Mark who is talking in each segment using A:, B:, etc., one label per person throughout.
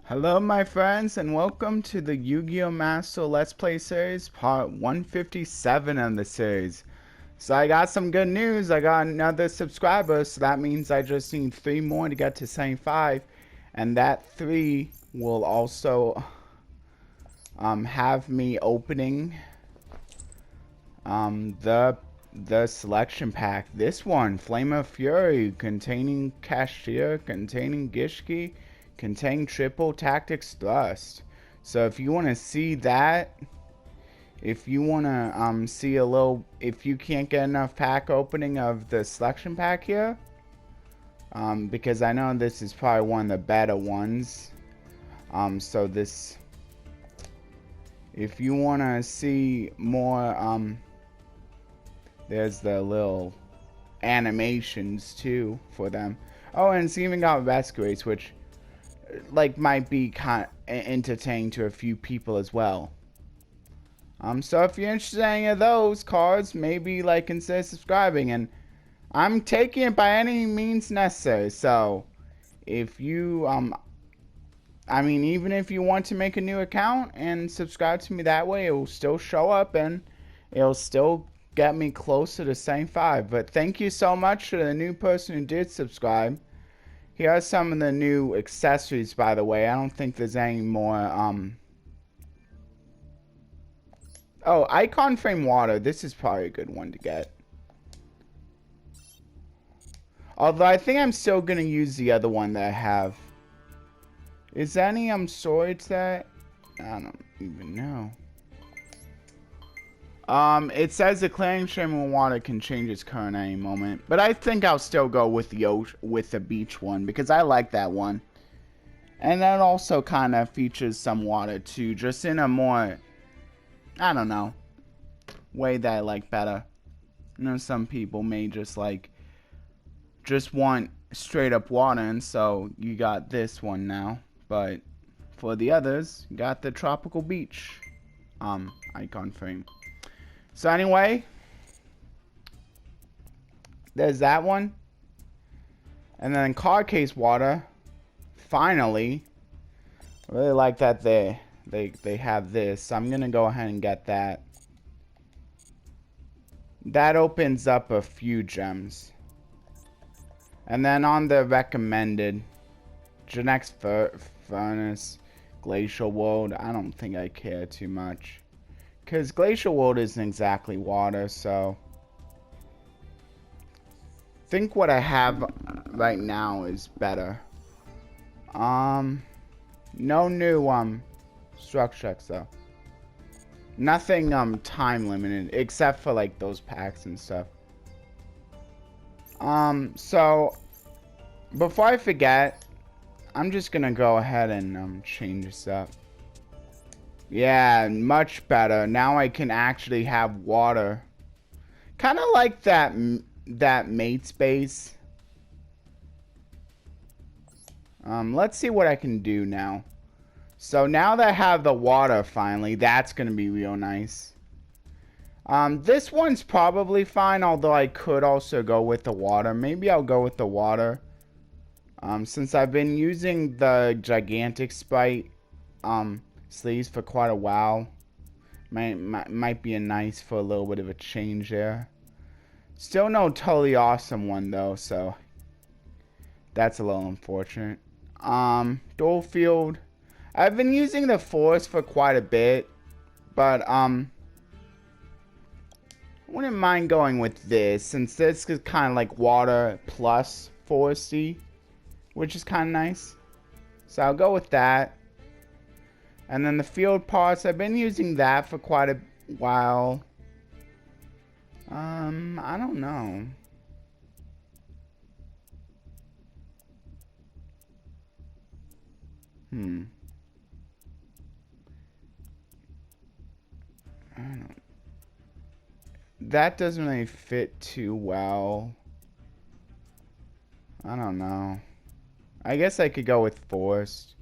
A: Hello my friends and welcome to the Yu-Gi-Oh! Master Let's Play series, part 157 of the series. So I got some good news, I got another subscriber, so that means I just need 3 more to get to 75. And that 3 will also have me opening the selection pack. This one, Flame of Fury, containing Cashier, containing Gishki, containing triple tactics thrust. So if you want to see that, if you want to see a little, if you can't get enough pack opening of the selection pack here, because I know this is probably one of the better ones, so this, if you want to see more, there's the little animations too for them. Oh, and it's even got rescue rates, which like might be kind of entertaining to a few people as well. So if you're interested in any of those cards, maybe like consider subscribing, and I'm taking it by any means necessary. So if you I mean, even if you want to make a new account and subscribe to me that way, it will still show up and it'll still get me closer to 75. But thank you so much to the new person who did subscribe. Here are some of the new accessories, by the way. I don't think there's any more, oh, Icon Frame Water. This is probably a good one to get. Although, I think I'm still gonna use the other one that I have. Is there any, storage that? I don't even know. It says the clearing stream of water can change its current at any moment, but I think I'll still go with the beach one because I like that one, and that also kind of features some water too, just in a more, I don't know, way that I like better. You know, some people may just want straight up water, and so you got this one now, but for the others, you got the tropical beach, icon frame. So anyway, there's that one. And then card case water. Finally. I really like that they have this. So I'm gonna go ahead and get that. That opens up a few gems. And then on the recommended, Genex Furnace, Glacial World. I don't think I care too much. Because Glacial World isn't exactly water, so I think what I have right now is better. No new structure checks though. Nothing time limited except for like those packs and stuff. So before I forget, I'm just gonna go ahead and change this up. Yeah, much better. Now I can actually have water. Kind of like that mate's base. Let's see what I can do now. So now that I have the water finally, that's going to be real nice. This one's probably fine, although I could also go with the water. Maybe I'll go with the water. Since I've been using the gigantic sprite, sleeves for quite a while. Might be a nice for a little bit of a change there. Still no totally awesome one though, so that's a little unfortunate. Dual field. I've been using the force for quite a bit, but I wouldn't mind going with this since this is kind of like water plus foresty, which is kind of nice. So I'll go with that. And then the field parts, I've been using that for quite a while. I don't know. I don't. That doesn't really fit too well. I don't know. I guess I could go with forced.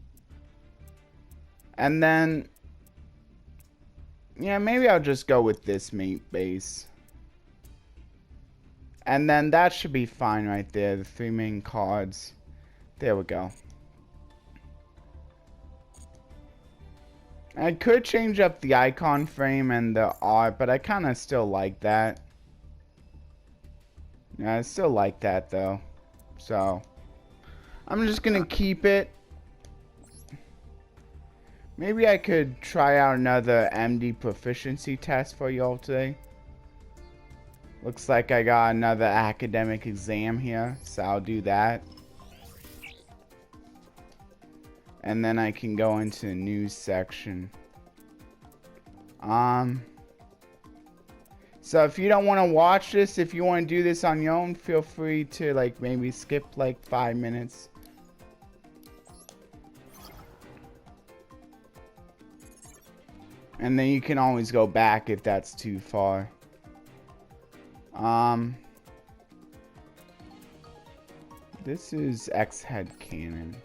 A: And then, yeah, maybe I'll just go with this mate base. And then that should be fine right there. The 3 main cards. There we go. I could change up the icon frame and the art, but I kind of still like that. Yeah, I still like that though. So I'm just gonna keep it. Maybe I could try out another MD proficiency test for y'all today. Looks like I got another academic exam here, so I'll do that. And then I can go into the news section. So if you don't want to watch this, if you want to do this on your own, feel free to like maybe skip like 5 minutes. And then you can always go back if that's too far. This is X head cannon.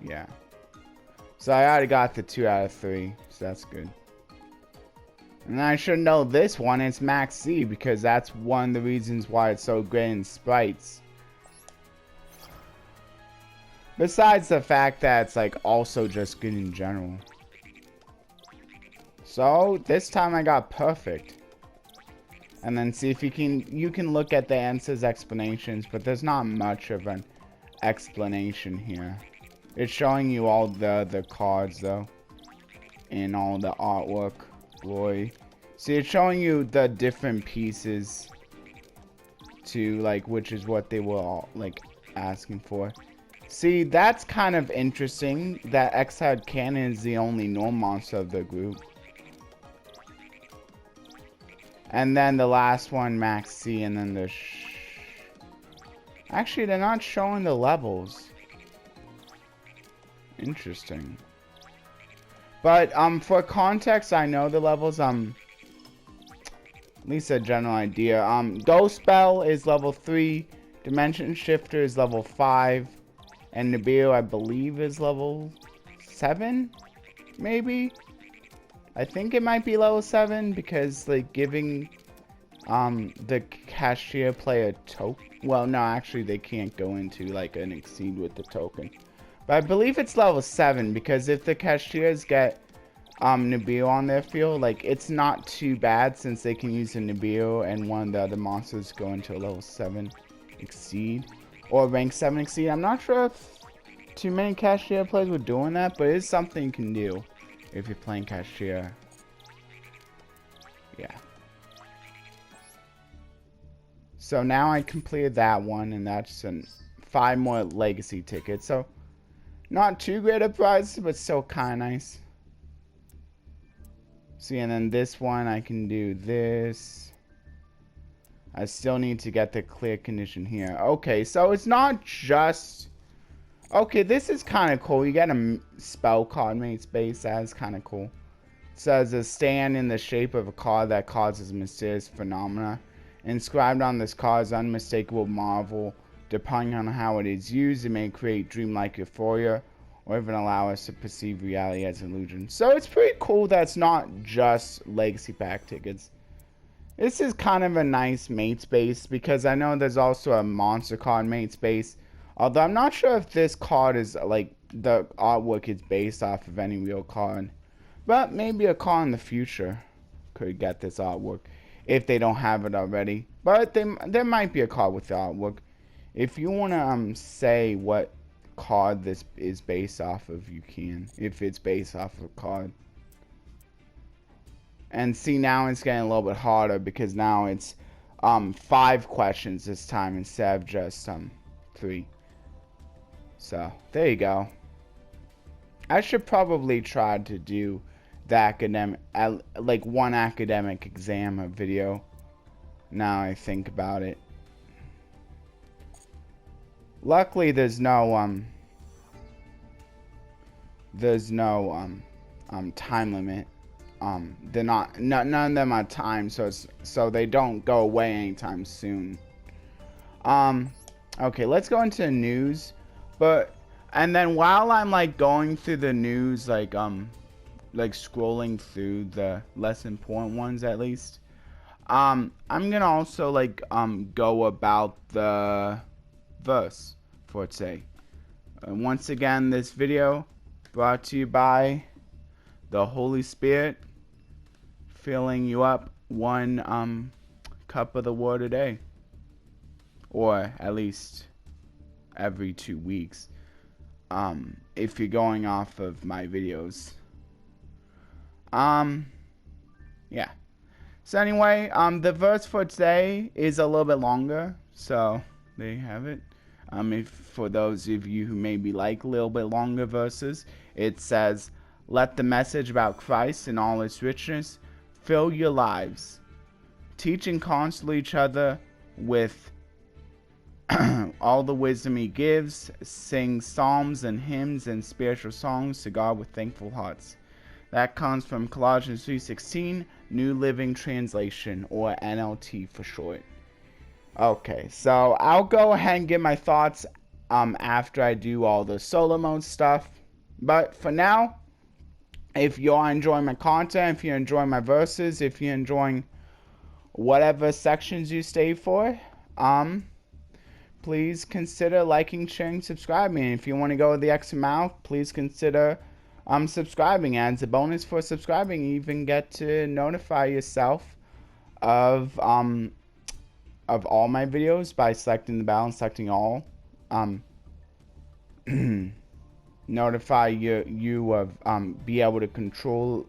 A: Yeah. So I already got the 2 out of 3, so that's good. And I should know this one, it's Max C, because that's one of the reasons why it's so great in sprites. Besides the fact that it's like also just good in general. So this time I got perfect. And then see if you can look at the answers explanations, but there's not much of an explanation here. It's showing you all the cards though, and all the artwork. Boy, see, it's showing you the different pieces to like, which is what they were all like asking for. See, that's kind of interesting that X-Head Cannon is the only normal monster of the group. And then the last one, Max C, and then the actually, they're not showing the levels. Interesting. But, for context, I know the levels, at least a general idea. Ghost Bell is level 3, Dimension Shifter is level 5, and Nibiru, I believe, is level 7, maybe? I think it might be level 7 because like giving the cashier player token. Well, no, actually they can't go into like an exceed with the token. But I believe it's level 7 because if the cashiers get Nibiru on their field, like it's not too bad since they can use a Nibiru and one of the other monsters go into a level 7 exceed or rank 7 exceed. I'm not sure if too many cashier players were doing that, but it's something you can do if you're playing cashier. Yeah. So now I completed that one, and that's 5 more legacy tickets. So not too great a prize, but still kind of nice. See, and then this one I can do this. I still need to get the clear condition here. Okay, so it's not just. Okay, this is kind of cool. You get a spell card made space. That is kind of cool. It says a stand in the shape of a card that causes mysterious phenomena. Inscribed on this card is unmistakable marvel. Depending on how it is used, it may create dreamlike euphoria or even allow us to perceive reality as an illusion. So it's pretty cool that it's not just legacy pack tickets. This is kind of a nice mate space because I know there's also a monster card mate space. Although I'm not sure if this card is like the artwork is based off of any real card. But maybe a card in the future could get this artwork if they don't have it already. But there might be a card with the artwork. If you want to say what card this is based off of, you can. If it's based off of a card. And see, now it's getting a little bit harder because now it's 5 questions this time instead of just 3. So, there you go. I should probably try to do the academic, like one academic exam video. Now I think about it. Luckily, there's no time limit. They're not, none of them are timed, so they don't go away anytime soon. Okay, let's go into the news. And then while I'm like going through the news, like scrolling through the less important ones at least, I'm gonna also like go about the verse for today. Once again, this video brought to you by the Holy Spirit filling you up one cup of the word a day, or at least every 2 weeks, if you're going off of my videos. Yeah. So anyway, the verse for today is a little bit longer, so there you have it. If for those of you who maybe like a little bit longer verses, it says, "Let the message about Christ and all its richness fill your lives, teaching constantly each other with all the wisdom he gives. Sing psalms and hymns and spiritual songs to God with thankful hearts." That comes from Colossians 3:16, New Living Translation, or NLT for short. Okay, so I'll go ahead and give my thoughts after I do all the solo mode stuff. But for now, if you're enjoying my content, if you're enjoying my verses, if you're enjoying whatever sections you stay for, please consider liking, sharing, subscribing. And if you want to go the extra mile, please consider subscribing. As a bonus for subscribing, you even get to notify yourself of all my videos by selecting the bell and selecting all. Notify you of be able to control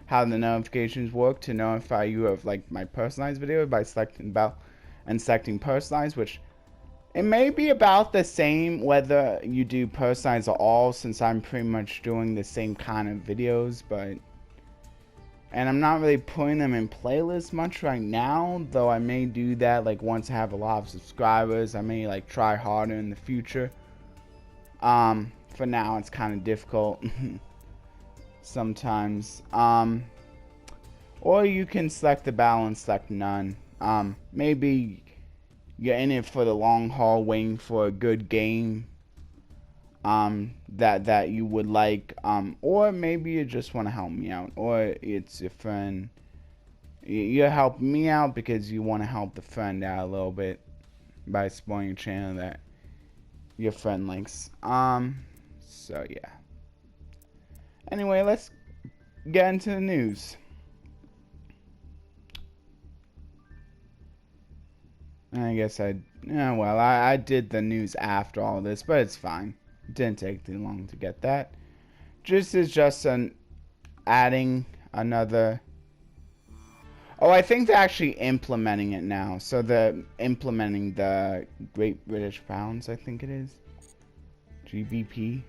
A: how the notifications work to notify you of like my personalized video by selecting the bell and selecting personalized, which it may be about the same whether you do personalized or all, since I'm pretty much doing the same kind of videos, and I'm not really putting them in playlists much right now, though I may do that like once I have a lot of subscribers. I may like try harder in the future. For now it's kind of difficult sometimes. Or you can select the balance, select none. Maybe you're in it for the long haul, waiting for a good game that you would like, or maybe you just want to help me out, or it's your friend. You're helping me out because you want to help the friend out a little bit by supporting a channel that your friend likes. So yeah. Anyway, let's get into the news. I guess I did the news after all this, but it's fine. It didn't take too long to get that. This is just adding another. Oh, I think they're actually implementing it now. So they're implementing the Great British Pounds, I think it is. GBP.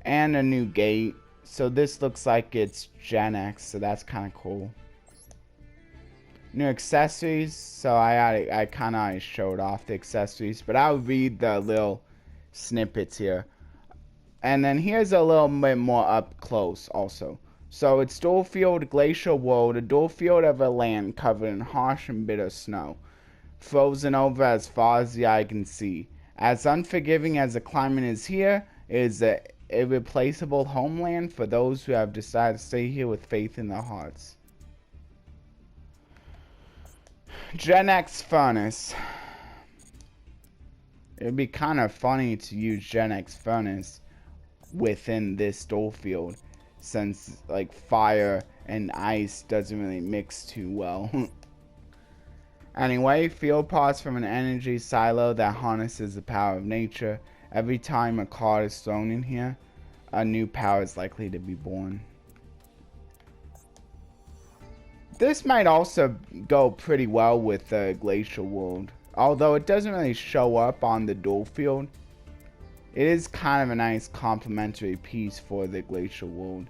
A: And a new gate. So this looks like it's Gen X, so that's kind of cool. New accessories, so I kind of showed off the accessories, but I'll read the little snippets here. And then here's a little bit more up close also. So it's dual field glacial world, a dual field of a land covered in harsh and bitter snow, frozen over as far as the eye can see. As unforgiving as the climate is here, it is an irreplaceable homeland for those who have decided to stay here with faith in their hearts. Gen X furnace. It'd be kind of funny to use Gen X furnace within this dual field, since like fire and ice doesn't really mix too well. Anyway, field parts from an energy silo that harnesses the power of nature. Every time a card is thrown in here, a new power is likely to be born. This might also go pretty well with the glacial world, although it doesn't really show up on the dual field. It is kind of a nice complementary piece for the glacial world.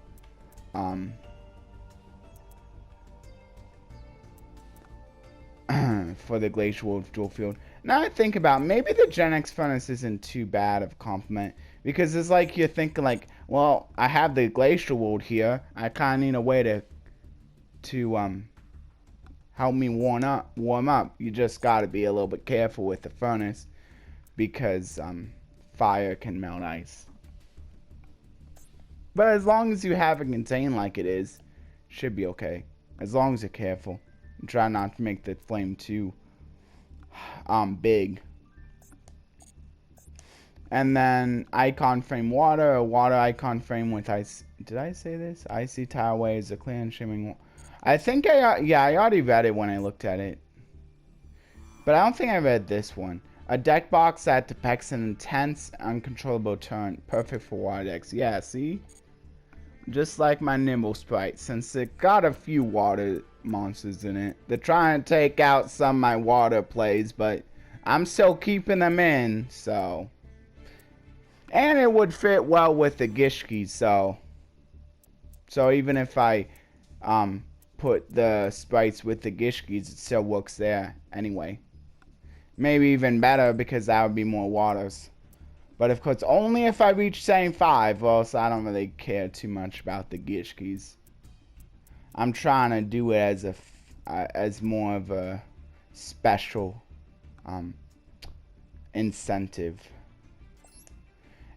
A: For the glacial world dual field. Now I think about, maybe the Gen X furnace isn't too bad of a compliment, because it's like you're thinking like, well, I have the glacial world here. I kind of need a way to help me warm up. You just got to be a little bit careful with the furnace, because fire can melt ice. But as long as you have it contained like it is, should be okay. As long as you're careful and try not to make the flame too big. And then icon frame water, a water icon frame with ice. Did I say this? Icy tile waves, a clear and shimmering. I think I already read it when I looked at it. But I don't think I read this one. A deck box that depicts an intense, uncontrollable turn. Perfect for water decks. Yeah, see? Just like my Nimble Sprite, since it got a few water monsters in it. They're trying to take out some of my water plays, but I'm still keeping them in, so. And it would fit well with the Gishki, so even if I put the sprites with the Gishkis, it still works there anyway. Maybe even better because that would be more waters. But of course, only if I reach 75, or else I don't really care too much about the Gishkis. I'm trying to do it as more of a special incentive.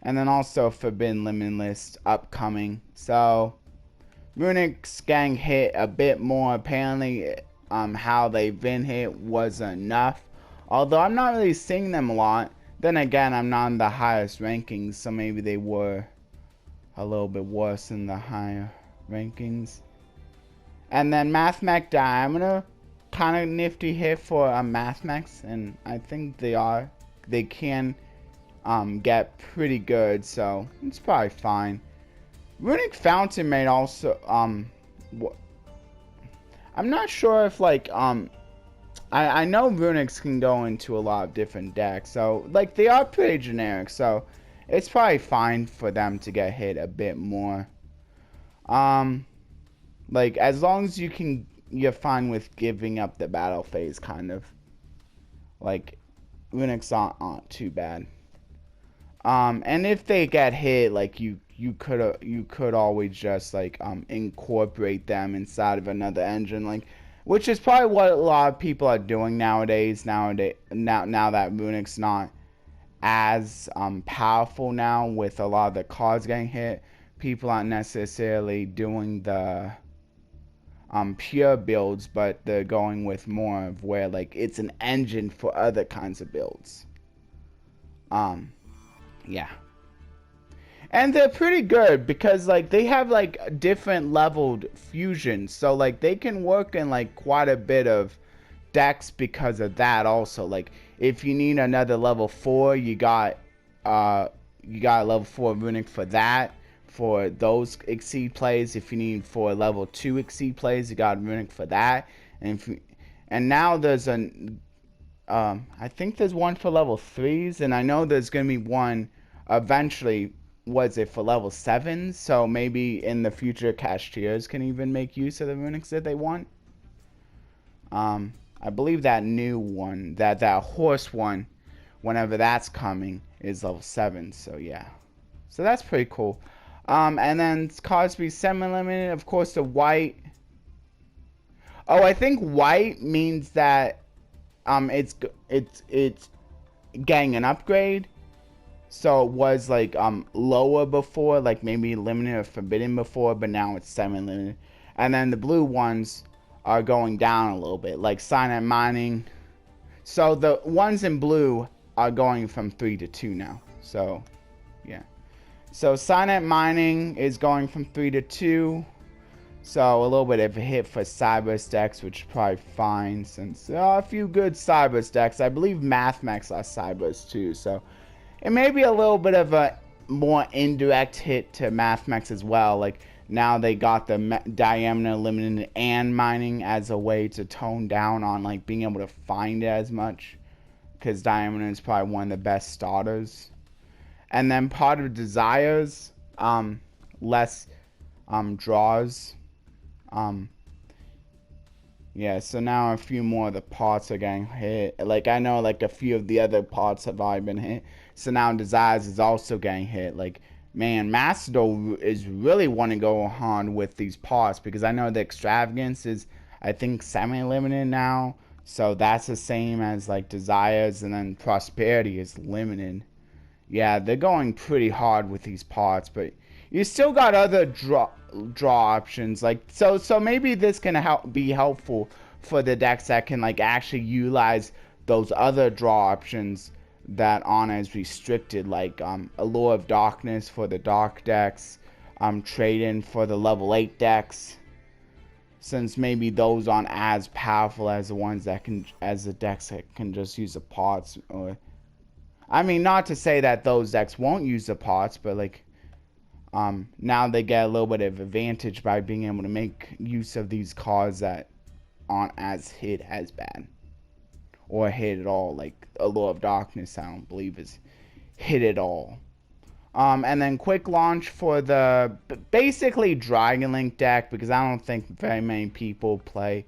A: And then also Forbidden Limit List upcoming. So Runic's getting hit a bit more. Apparently how they've been hit was enough. Although I'm not really seeing them a lot. Then again, I'm not in the highest rankings, so maybe they were a little bit worse in the higher rankings. And then Mathmech Diameter, kind of nifty hit for Mathmechs, and I think they can get pretty good, so it's probably fine. Runic Fountain may also I'm not sure if like I know Runics can go into a lot of different decks, so like they are pretty generic, so it's probably fine for them to get hit a bit more. Like as long as you're fine with giving up the battle phase, kind of. Like Runics aren't too bad. And if they get hit, like you could always just like incorporate them inside of another engine, like. Which is probably what a lot of people are doing nowadays. Now that Runic's not as powerful now with a lot of the cards getting hit, people aren't necessarily doing the pure builds, but they're going with more of where like it's an engine for other kinds of builds. Yeah. And they're pretty good because like they have like different leveled fusions, so like they can work in like quite a bit of decks because of that. Also, like if you need another level 4, you got a level 4 Runic for that, for those Exceed plays. If you need for level 2 Exceed plays, you got Runic for that. And now there's I think there's one for level 3s, and I know there's gonna be one eventually. Was it for level 7? So maybe in the future cashiers can even make use of the Runics that they want. I believe that new one, that horse one, whenever that's coming, is level 7. So yeah. So that's pretty cool. And then Cosby semi-limited, of course the white. Oh, I think white means that it's getting an upgrade. So it was like lower before, like maybe limited or forbidden before, but now it's semi-limited. And then the blue ones are going down a little bit, like Signet Mining. So the ones in blue are going from 3 to 2 now. So yeah. So Signet Mining is going from 3 to 2. So a little bit of a hit for Cyber decks, which is probably fine since there are a few good Cyber decks. I believe Mathmechs are Cybers too, so it may be a little bit of a more indirect hit to Mathmechs as well. Like now they got the diameter limited and mining as a way to tone down on like being able to find it as much, because diameter is probably one of the best starters. And then Pot of Desires, less draws. Yeah, so now a few more of the pots are getting hit. Like I know like a few of the other pots have already been hit. So now Desires is also getting hit. Like, man, Macedon is really wanting to go hard with these pots, because I know the Extravagance is, I think, semi-limited now. So that's the same as like Desires, and then Prosperity is limited. Yeah, they're going pretty hard with these pots, but you still got other draw options. Like so maybe this can be helpful for the decks that can like actually utilize those other draw options that aren't as restricted, like Allure of Darkness for the dark decks, Trade-in for the level 8 decks, since maybe those aren't as powerful as the ones that can, as the decks that can just use the pots. Or, I mean, not to say that those decks won't use the pots, but like, now they get a little bit of advantage by being able to make use of these cards that aren't as hit as bad. Or hit at all, like Allure of Darkness, I don't believe is hit at all. And then quick launch for the basically Dragon Link deck, because I don't think very many people play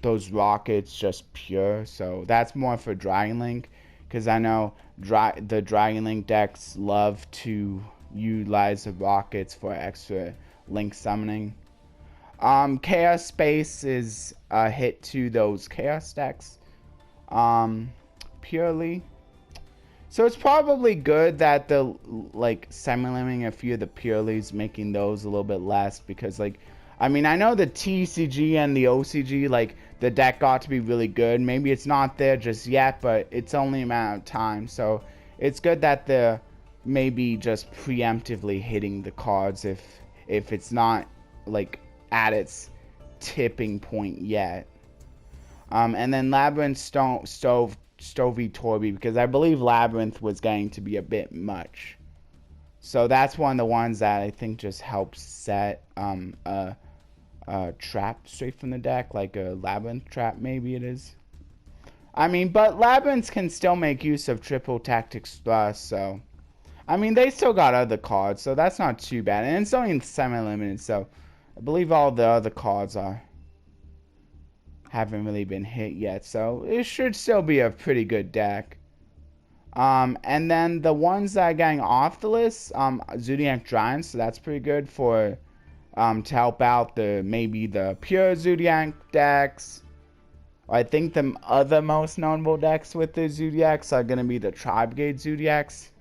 A: those rockets just pure. So that's more for Dragon Link, because I know the Dragon Link decks love to utilize the rockets for extra link summoning. Chaos Space is a hit to those Chaos decks. Purely. So it's probably good that the, like, semi-limiting a few of the Purelies, making those a little bit less, because, like, I mean, I know the TCG and the OCG, like, the deck got to be really good. Maybe it's not there just yet, but it's only a matter of time. So it's good that they're maybe just preemptively hitting the cards if it's not, like, at its tipping point yet. And then Labyrinth, Stovey, Torby, because I believe Labyrinth was going to be a bit much. So that's one of the ones that I think just helps set a trap straight from the deck, like a Labyrinth trap, maybe it is. I mean, but Labyrinths can still make use of triple tactics thrust, so I mean, they still got other cards, so that's not too bad. And it's only semi-limited, so I believe all the other cards haven't really been hit yet, so it should still be a pretty good deck. And then the ones that are getting off the list, Zodiac Giants, so that's pretty good for to help out maybe the pure Zodiac decks. I think the other most notable decks with the Zodiacs are going to be the Tri-Brigade Zodiacs.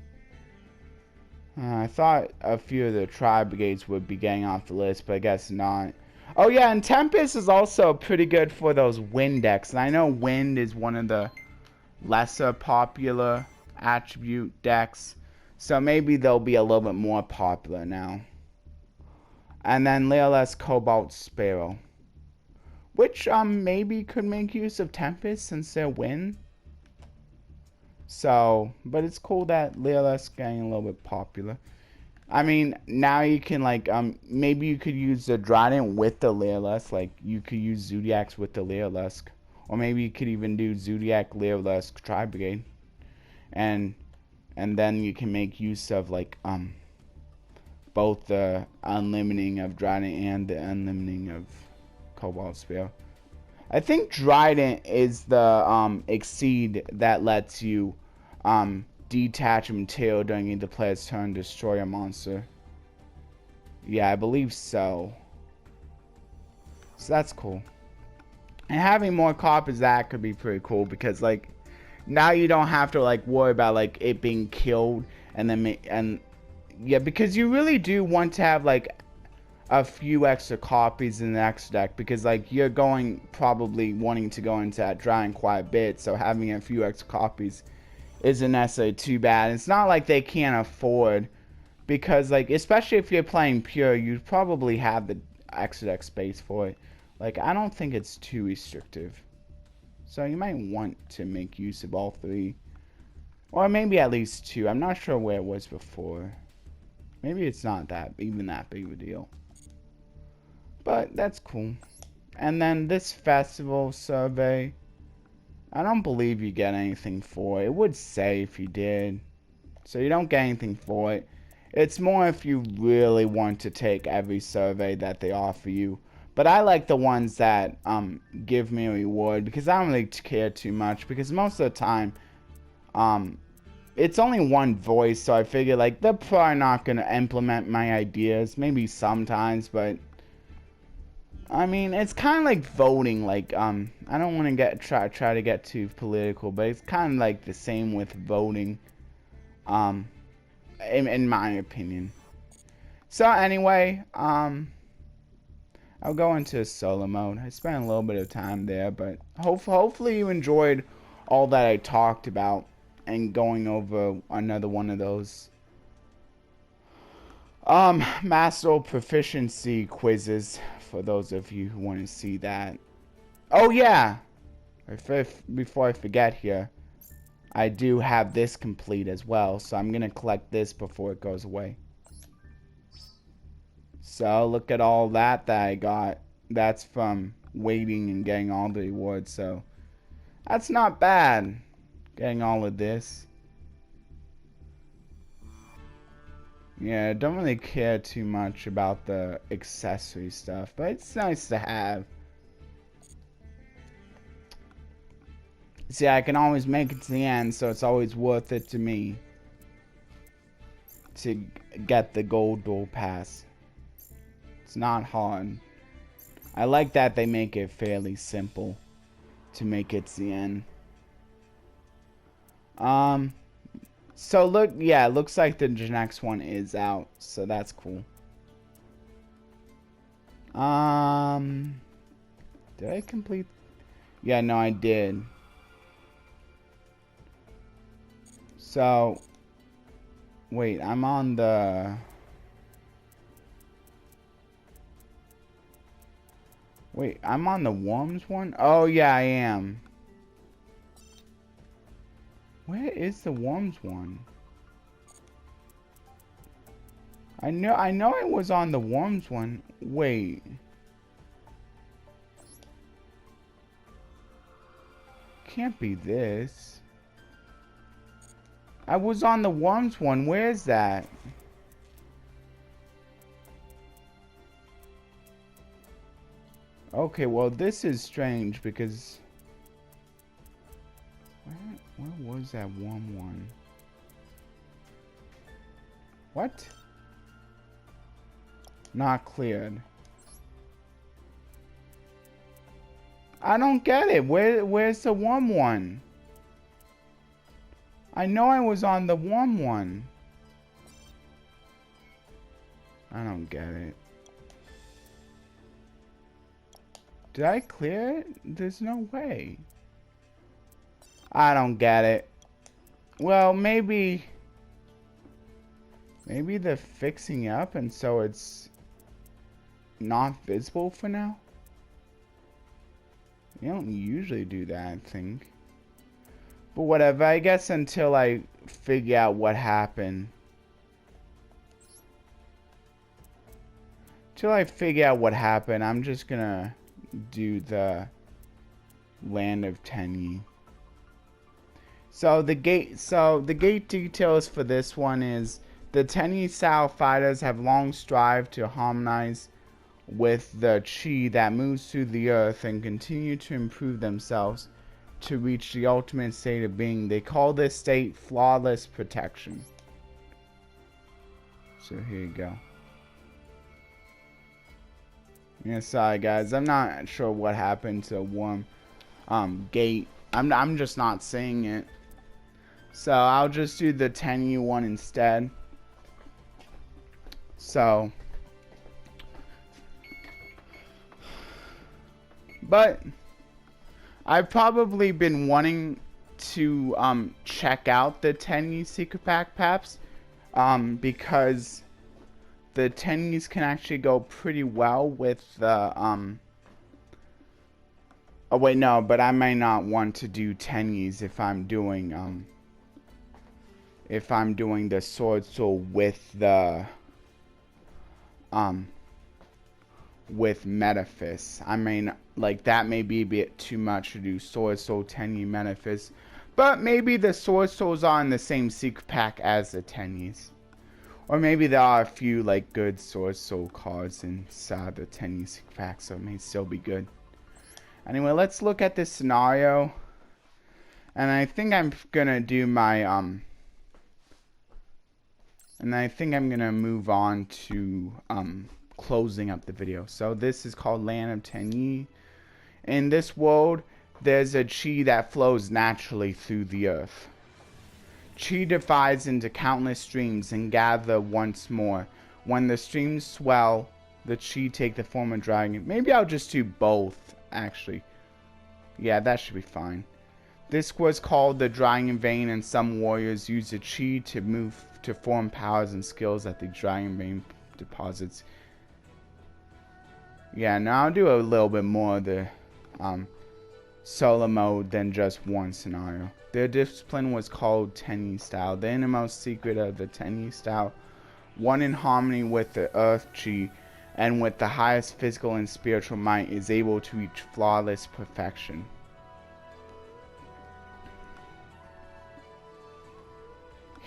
A: I thought a few of the Tri-Brigades would be getting off the list, but I guess not. Oh yeah, and Tempest is also pretty good for those Wind decks. And I know Wind is one of the lesser popular attribute decks, so maybe they'll be a little bit more popular now. And then Leoless Cobalt Sparrow, which maybe could make use of Tempest since they're Wind. So, but it's cool that Leoless getting a little bit popular. I mean, now you can, like, maybe you could use the Dryden with the Leoless. Like, you could use Zodiacs with the Leoless. Or maybe you could even do Zodiac, Leoless, Tri-Brigade. And then you can make use of, like, both the unlimiting of Dryden and the unlimiting of Cobalt Sparrow. I think Dryden is the Exceed that lets you detach a material during either player's turn, destroy a monster. Yeah, I believe so. So that's cool. And having more copies of that could be pretty cool, because like now you don't have to like worry about like it being killed and then yeah, because you really do want to have like a few extra copies in the next deck, because like you're probably wanting to go into that drawing quite a bit, so having a few extra copies isn't necessarily too bad. It's not like they can't afford, because like especially if you're playing pure, you probably have the extra deck space for it. Like I don't think it's too restrictive, so you might want to make use of all three, or maybe at least two. I'm not sure where it was before. Maybe it's not even that big of a deal. But that's cool. And then this festival survey, I don't believe you get anything for it. It would say if you did. So you don't get anything for it. It's more if you really want to take every survey that they offer you. But I like the ones that give me a reward, because I don't really care too much, because most of the time it's only one voice, so I figure like they're probably not going to implement my ideas. Maybe sometimes, but I mean, it's kind of like voting. Like, I don't want to try to get too political, but it's kind of like the same with voting, in my opinion. So anyway, I'll go into solo mode. I spent a little bit of time there, but hopefully you enjoyed all that I talked about. and going over another one of those master proficiency quizzes for those of you who want to see that. Oh yeah, before I forget here, I do have this complete as well, so I'm gonna collect this before it goes away. So look at all that I got. That's from waiting and getting all the rewards, so that's not bad, getting all of this. Yeah, I don't really care too much about the accessory stuff, but it's nice to have. See, I can always make it to the end, so it's always worth it to me to get the gold door pass. It's not hard. I like that they make it fairly simple to make it to the end. So look, yeah, it looks like the next one is out, so that's cool. Did I complete? Yeah, no, I did. So, wait, I'm on the... Wait, I'm on the worms one? Oh, yeah, I am. Where is the worms one? I know I was on the worms one. Wait. Can't be this. I was on the worms one. Where is that? Okay, well this is strange because where was that worm one? What? Not cleared. I don't get it. Where's the worm one? I know I was on the worm one. I don't get it. Did I clear it? There's no way. I don't get it. Well, maybe they're fixing it up and so it's not visible for now. You don't usually do that, I think. But whatever, I guess until I figure out what happened. Till I figure out what happened, I'm just gonna do the Land of Tenyi. So the gate details for this one is the Tenyi style fighters have long strived to harmonize with the chi that moves through the earth and continue to improve themselves to reach the ultimate state of being. They call this state flawless protection. So here you go. Yeah, sorry guys, I'm not sure what happened to worm gate. I'm just not seeing it. So I'll just do the Tenyi one instead. So, but I've probably been wanting to check out the Tenyi secret backpacks because the Tenyis can actually go pretty well with the oh wait, no, but I may not want to do Tenyis if I'm doing the sword soul with the with Metaphys. I mean, like that may be a bit too much to do sword soul Tenyi Metaphys, but maybe the sword souls are in the same secret pack as the Tenyis. Or maybe there are a few like good sword soul cards inside the Tenyi secret pack, so it may still be good. Anyway, let's look at this scenario. And I think I'm gonna do my and I think I'm gonna move on to closing up the video. So this is called Land of Tenyi. In this world, there's a chi that flows naturally through the earth. Chi divides into countless streams and gather once more. When the streams swell, the chi take the form of dragon. Maybe I'll just do both, actually. Yeah, that should be fine. This was called the Dragon Vein, and some warriors used the chi to move to form powers and skills at the Dragon Vein deposits. Yeah, now I'll do a little bit more of the solo mode than just one scenario. Their discipline was called Tenyi style. The innermost secret of the Tenyi style, one in harmony with the earth chi and with the highest physical and spiritual might, is able to reach flawless perfection.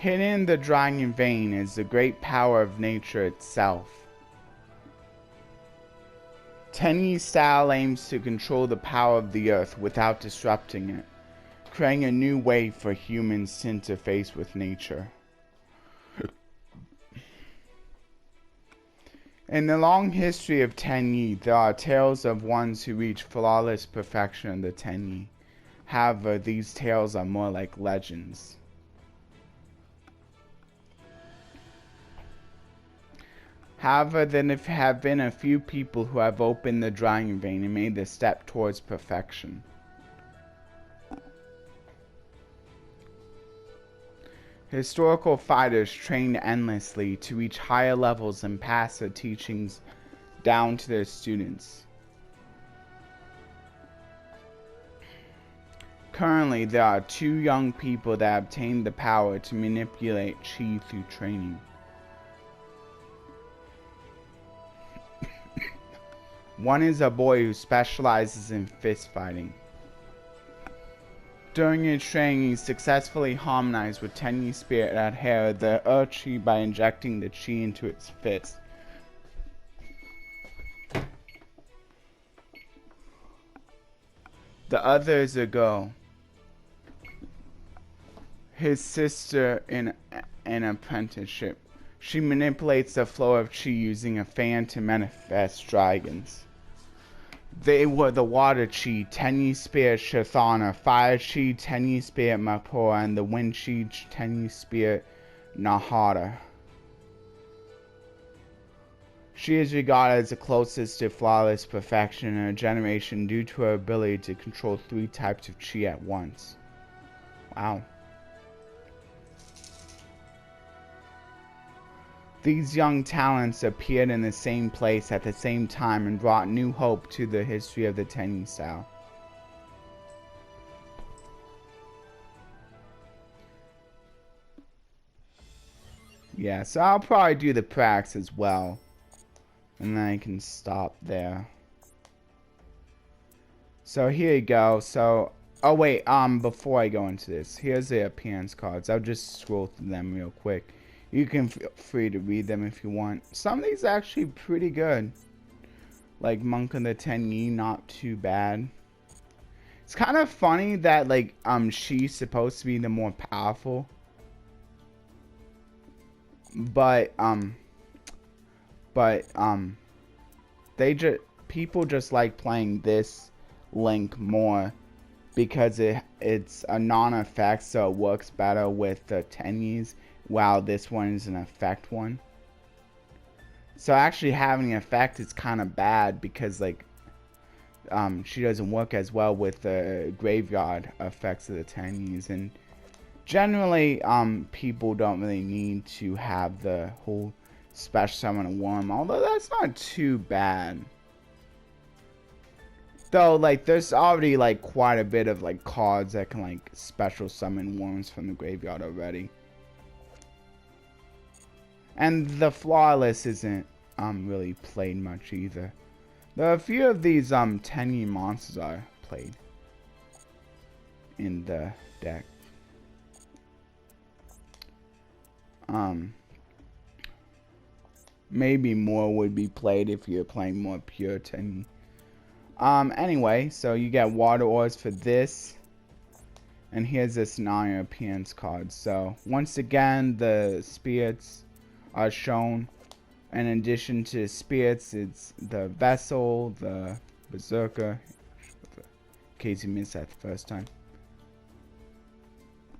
A: Hidden in the Dragon Vein is the great power of nature itself. Tenyi style aims to control the power of the earth without disrupting it, creating a new way for humans to interface with nature. In the long history of Tenyi, there are tales of ones who reach flawless perfection in the Tenyi. However, these tales are more like legends. However, there have been a few people who have opened the Dragon Vein and made the step towards perfection. Historical fighters trained endlessly to reach higher levels and pass their teachings down to their students. Currently, there are 2 young people that obtained the power to manipulate chi through training. One is a boy who specializes in fist fighting. During his training, he successfully harmonized with Tenyi spirit that held the earth chi by injecting the chi into its fist. The other is a girl, his sister in an apprenticeship. She manipulates the flow of chi using a fan to manifest dragons. They were the water chi, Tenyi spirit Shathana, fire chi, Tenyi spirit Mapora, and the wind chi, Tenyi spirit Nahara. She is regarded as the closest to flawless perfection in her generation due to her ability to control 3 types of chi at once. Wow. These young talents appeared in the same place at the same time and brought new hope to the history of the Tenyi style. Yeah, so I'll probably do the pracs as well. And then I can stop there. So here you go. So, oh wait, before I go into this, here's the appearance cards. I'll just scroll through them real quick. You can feel free to read them if you want. Some of these are actually pretty good. Like Monk of the Tenyi, not too bad. It's kind of funny that like she's supposed to be the more powerful. But people just like playing this Link more because it's a non-effect, so it works better with the Tenyis. Wow, this one is an effect one. So actually having an effect is kind of bad because like she doesn't work as well with the graveyard effects of the Tenyis, and generally people don't really need to have the whole special summon a worm, although that's not too bad. Though like there's already like quite a bit of like cards that can like special summon worms from the graveyard already. And the flawless isn't really played much either. There are a few of these Tenyi monsters are played in the deck. Maybe more would be played if you're playing more pure Tenyi. Anyway, so you get water ores for this. And here's the scenario appearance card. So once again, the spirits are shown. In addition to spirits, it's the vessel, the berserker, in case you missed that the first time.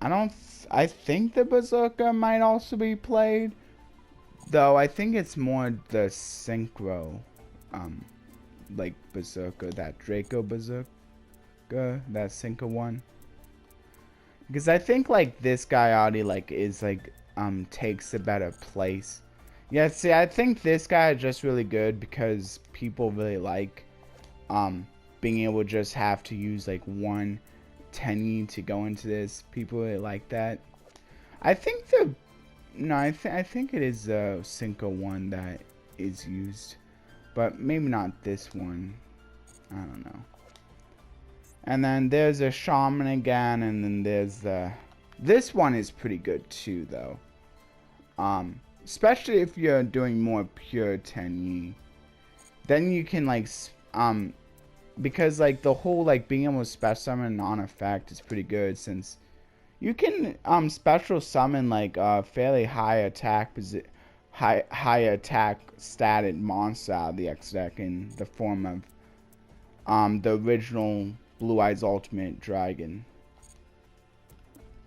A: I think the berserker might also be played, though I think it's more the synchro, like berserker, that Draco berserker, that synchro one. Because I think like this guy already like is like takes a better place. Yeah, see, I think this guy is just really good because people really like um being able to just have to use like one Tenyi to go into this. People really like that. I think the no, I think it is the Cinco one that is used, but maybe not this one. I don't know. And then there's a shaman again, and then there's the. This one is pretty good too, though. Especially if you're doing more pure Tenyi, then you can like because like the whole like being able to special summon non-effect is pretty good since you can special summon like a fairly high attack statted monster out of the X deck in the form of the original Blue Eyes Ultimate Dragon.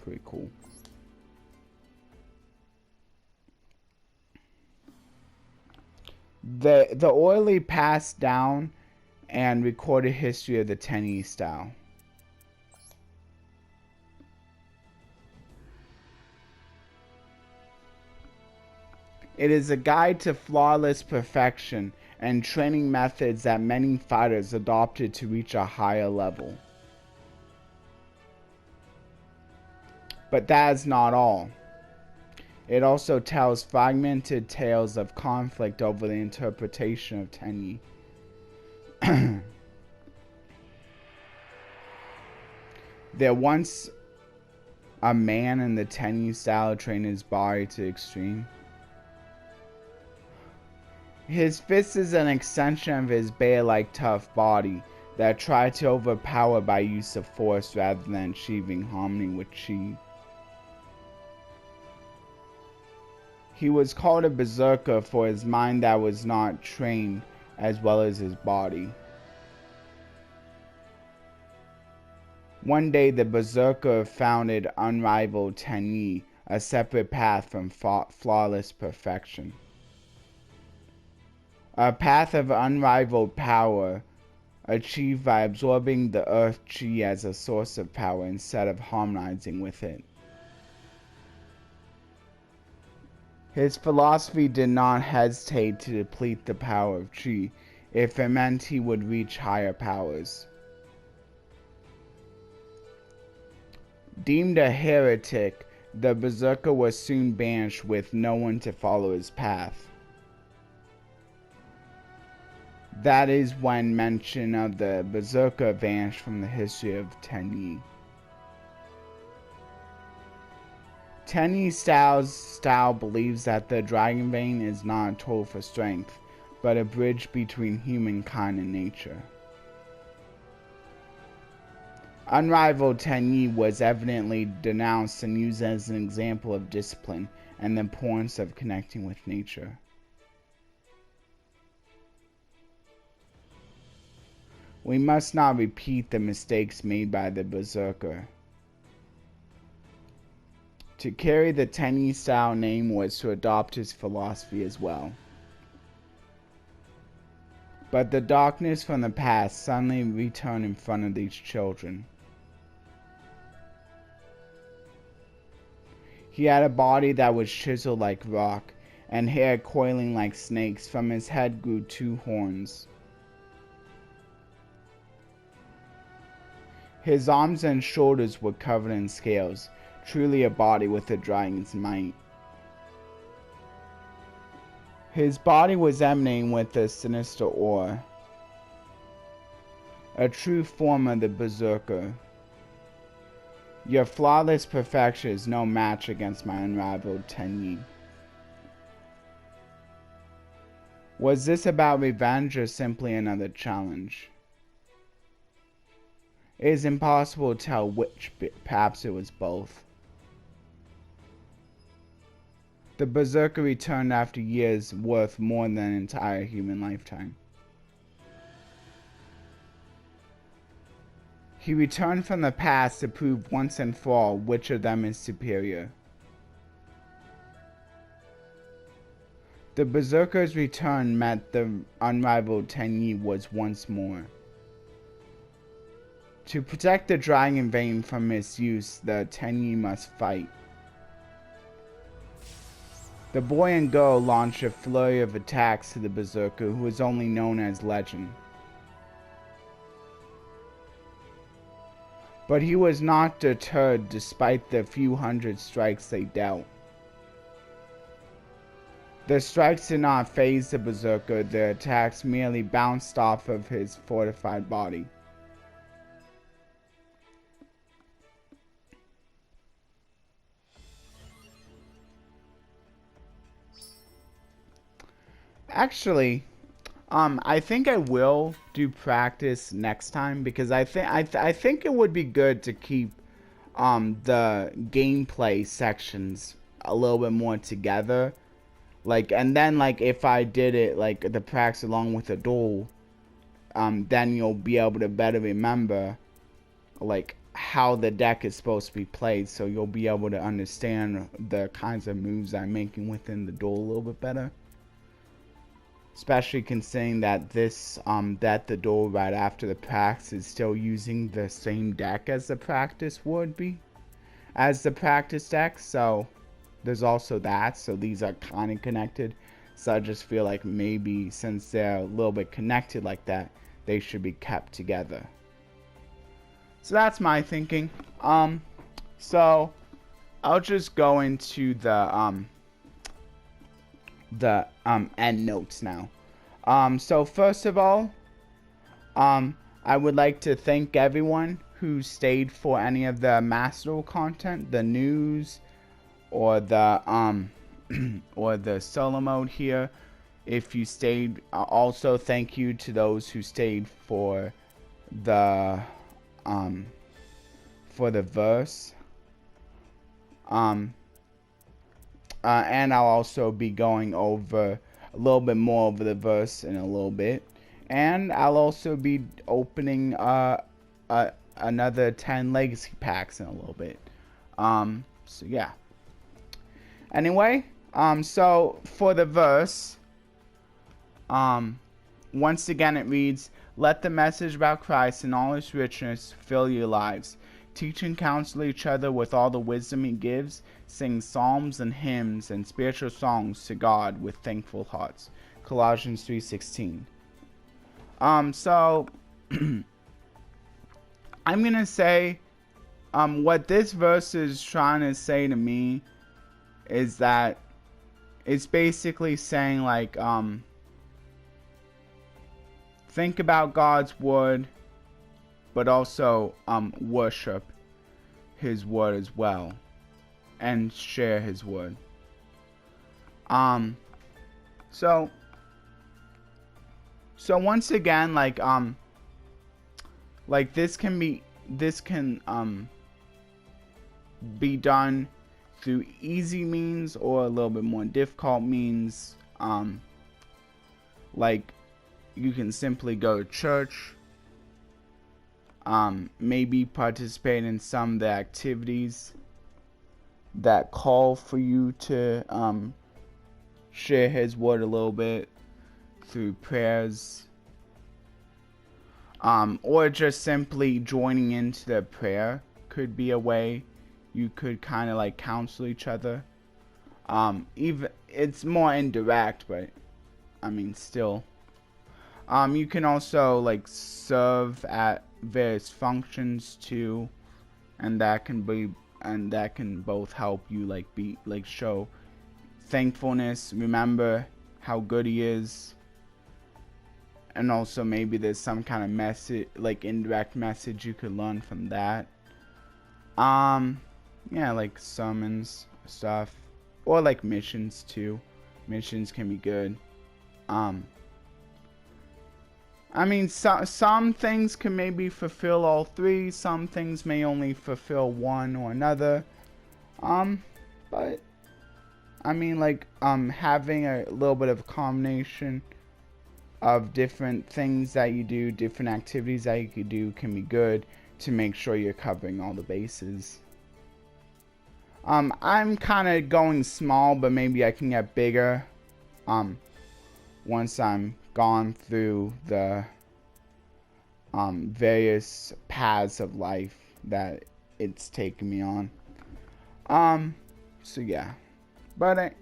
A: Pretty cool. The orally passed down and recorded history of the Tenyi style. It is a guide to flawless perfection and training methods that many fighters adopted to reach a higher level. But that is not all. It also tells fragmented tales of conflict over the interpretation of Tenyi. There once a man in the Tenyi style trained his body to extreme. His fist is an extension of his bear-like tough body that tried to overpower by use of force rather than achieving harmony with chi. He was called a berserker for his mind that was not trained as well as his body. One day the berserker founded unrivaled Tenyi, a separate path from flawless perfection. A path of unrivaled power, achieved by absorbing the earth chi as a source of power instead of harmonizing with it. His philosophy did not hesitate to deplete the power of chi if it meant he would reach higher powers. Deemed a heretic, the berserker was soon banished with no one to follow his path. That is when mention of the berserker vanished from the history of Tenyi. Tenyi style believes that the dragon vein is not a tool for strength, but a bridge between humankind and nature. Unrivaled Tenyi was evidently denounced and used as an example of discipline and the importance of connecting with nature. We must not repeat the mistakes made by the berserker. To carry the Tenyi style name was to adopt his philosophy as well. But the darkness from the past suddenly returned in front of these children. He had a body that was chiseled like rock, and hair coiling like snakes. From his head grew 2 horns. His arms and shoulders were covered in scales, truly a body with a dragon's might. His body was emanating with a sinister aura, a true form of the berserker. Your flawless perfection is no match against my unrivaled Tenyi. Was this about revenge or simply another challenge? It is impossible to tell which, perhaps it was both. The berserker returned after years worth more than an entire human lifetime. He returned from the past to prove once and for all which of them is superior. The berserker's return meant the unrivaled Tenyi was once more To protect the Dragon Vein from misuse, the Tenyi must fight. The boy and girl launch a flurry of attacks to the Berserker, who is only known as Legend. But he was not deterred despite the few hundred strikes they dealt. The strikes did not faze the Berserker, their attacks merely bounced off of his fortified body. Actually, I think I will do practice next time, because I think it would be good to keep the gameplay sections a little bit more together. Like, and then like if I did it like the practice along with the duel, then you'll be able to better remember like how the deck is supposed to be played, so you'll be able to understand the kinds of moves I'm making within the duel a little bit better. Especially considering that this that the duel right after the practice is still using the same deck as the practice would be, as the practice deck, so there's also that. So these are kind of connected, so I just feel like maybe since they're a little bit connected like that, they should be kept together. So that's my thinking. So I'll just go into the end notes now. So first of all, I would like to thank everyone who stayed for any of the Master Duel content, the news, or the or the solo mode here. If you stayed, also thank you to those who stayed for the verse. And I'll also be going over a little bit more over the verse in a little bit, and I'll also be opening another 10 legacy packs in a little bit. So yeah. Anyway, so for the verse, once again it reads, "Let the message about Christ and all his richness fill your lives. Teach and counsel each other with all the wisdom he gives. Sing psalms and hymns and spiritual songs to God with thankful hearts." Colossians 3:16. So I'm gonna say, what this verse is trying to say to me is that it's basically saying like, think about God's word, but also worship his word as well, and share his word. So once again, like this can be done through easy means or a little bit more difficult means. Like you can simply go to church, maybe participate in some of the activities that call for you to share his word a little bit through prayers, or just simply joining into the prayer could be a way you could kind of like counsel each other. Even it's more indirect, but I mean still. You can also like serve at various functions too, and that can both help you like show thankfulness, remember how good he is, and also maybe there's some kind of message, like indirect message you could learn from that. Yeah, like summons stuff, or like missions too. Missions can be good. I mean, some things can maybe fulfill all three. Some things may only fulfill one or another. But I mean, like, having a little bit of a combination of different things that you do, different activities that you could do, can be good to make sure you're covering all the bases. I'm kind of going small, but maybe I can get bigger. Once I'm gone through the various paths of life that it's taken me on. So yeah, but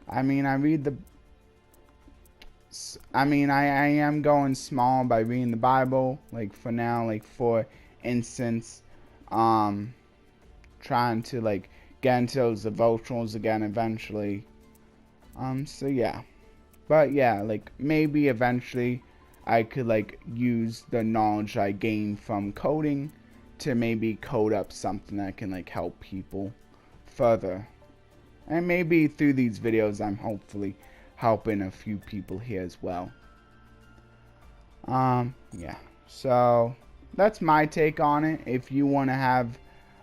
A: I mean, I am going small by reading the Bible, like for now, like for instance, trying to like get into those devotionals again eventually. So yeah, but yeah, like maybe eventually I could like use the knowledge I gained from coding to maybe code up something that can like help people further. And maybe through these videos I'm hopefully helping a few people here as well. Yeah. So that's my take on it. If you want to have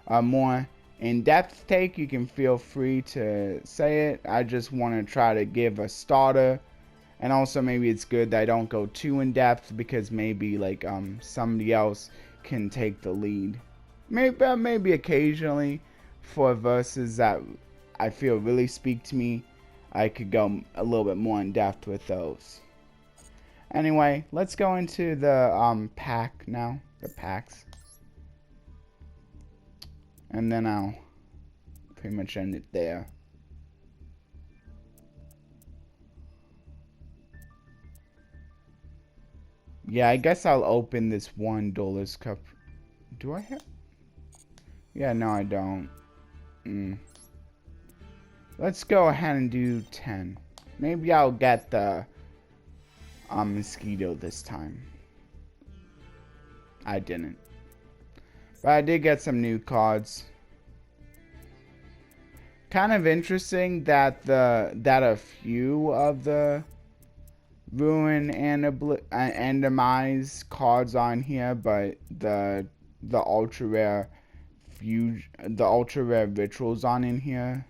A: a more in-depth take, you can feel free to say it. I just want to try to give a starter, and also maybe it's good that I don't go too in-depth because maybe like somebody else can take the lead. Maybe occasionally for verses that I feel really speak to me, I could go a little bit more in depth with those. Anyway, let's go into the pack now, the packs, and then I'll pretty much end it there. Yeah, I guess I'll open this one Duelist Cup. Do I have? Yeah, no, I don't. Let's go ahead and do 10. Maybe I'll get the mosquito this time. I didn't. But I did get some new cards. Kind of interesting that a few of the Ruin and Demise cards on here, but the ultra rare rituals on in here,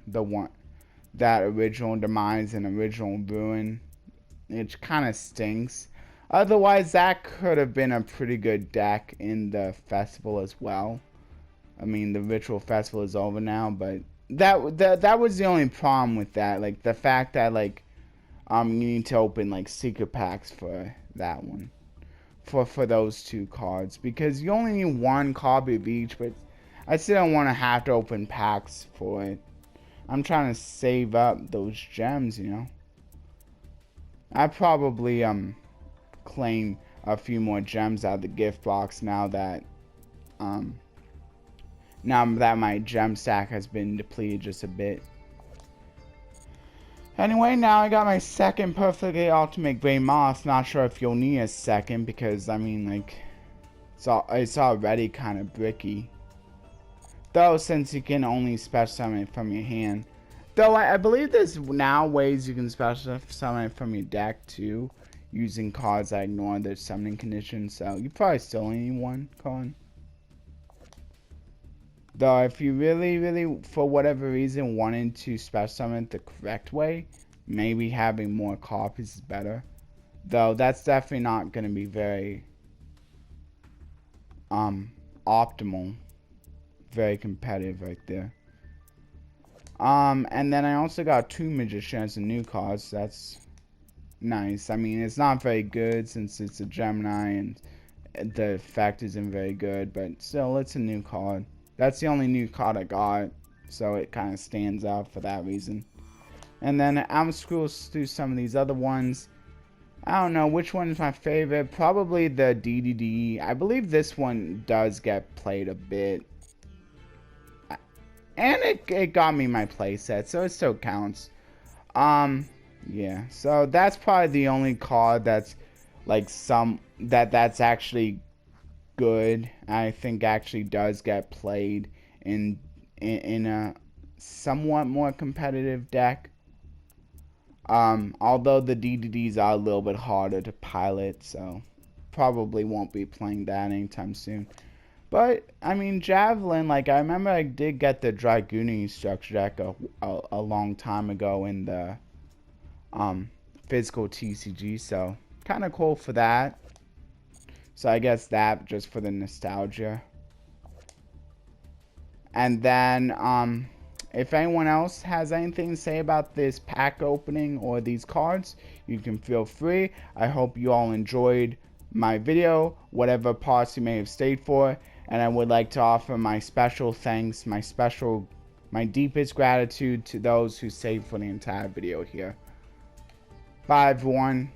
A: that original Demise and original Ruin, it kind of stinks. Otherwise, that could have been a pretty good deck in the festival as well. I mean, the ritual festival is over now, but that was the only problem with that. Like the fact that like you need to open like secret packs for that one, for those two cards, because you only need one copy of each. But I still don't want to have to open packs for it. I'm trying to save up those gems, you know. I probably claim a few more gems out of the gift box now that my gem stack has been depleted just a bit. Anyway, now I got my second perfectly ultimate gray moss. Not sure if you'll need a second because I mean like it's already kind of bricky. Though, since you can only special summon it from your hand. Though, I believe there's now ways you can special summon it from your deck, too. Using cards that ignore their summoning conditions. So, you probably still only need one card. Though, if you really, for whatever reason, wanted to special summon it the correct way, maybe having more copies is better. Though, that's definitely not going to be very optimal. Very competitive right there. And then I also got two Magicians and new cards. That's nice. I mean, it's not very good since it's a Gemini and the effect isn't very good, but still, it's a new card. That's the only new card I got, so it kind of stands out for that reason. And then I'm scrolling through some of these other ones. I don't know which one is my favorite. Probably the DDD. I believe this one does get played a bit. And it got me my playset, so it still counts. Yeah. So that's probably the only card that's like that's actually good. I think actually does get played in a somewhat more competitive deck. Although the DDDs are a little bit harder to pilot, so probably won't be playing that anytime soon. But, I mean, Javelin, like, I remember I did get the Dragoon structure deck a long time ago in the physical TCG, so kind of cool for that. So I guess that just for the nostalgia. And then, if anyone else has anything to say about this pack opening or these cards, you can feel free. I hope you all enjoyed my video, whatever parts you may have stayed for, and I would like to offer my special thanks, my deepest gratitude to those who stayed for the entire video here. Bye everyone,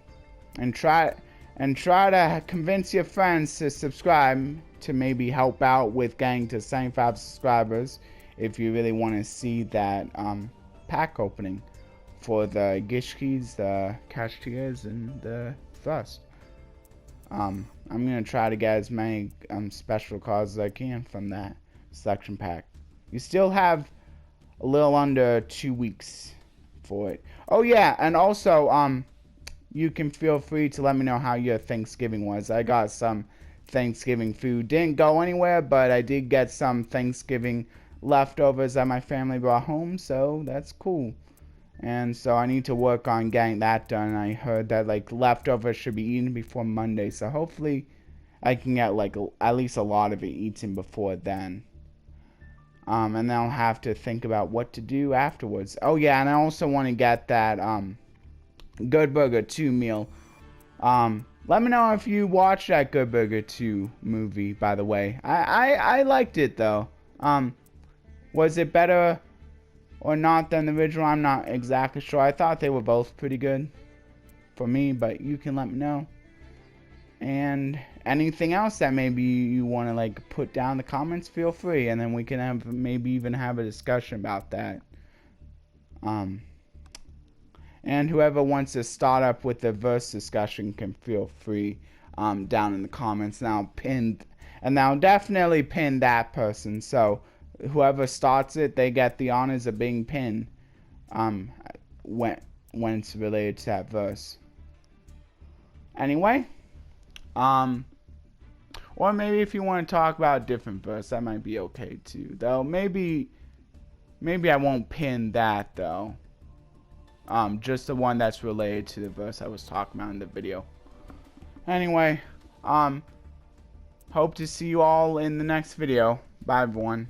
A: and try to convince your friends to subscribe to maybe help out with getting to 75 subscribers if you really want to see that pack opening for the Gishkis, the Kashtias, and the Thrust. I'm going to try to get as many special cards as I can from that selection pack. You still have a little under 2 weeks for it. Oh yeah, and also you can feel free to let me know how your Thanksgiving was. I got some Thanksgiving food. Didn't go anywhere, but I did get some Thanksgiving leftovers that my family brought home, so that's cool. And so I need to work on getting that done. I heard that like leftovers should be eaten before Monday, so hopefully I can get like at least a lot of it eaten before then. And then I'll have to think about what to do afterwards. Oh yeah, and I also want to get that Good Burger 2 meal. Let me know if you watched that Good Burger 2 movie, by the way. I liked it though. Was it better or not than the original? I'm not exactly sure. I thought they were both pretty good for me, but you can let me know. And anything else that maybe you want to like put down in the comments, feel free, and then we can have maybe even have a discussion about that. And whoever wants to start up with the verse discussion can feel free down in the comments. And I'll definitely pin that person. So whoever starts it, they get the honors of being pinned when it's related to that verse. Anyway, or maybe if you want to talk about a different verse, that might be okay too. Though maybe I won't pin that though. Just the one that's related to the verse I was talking about in the video. Anyway, hope to see you all in the next video. Bye everyone.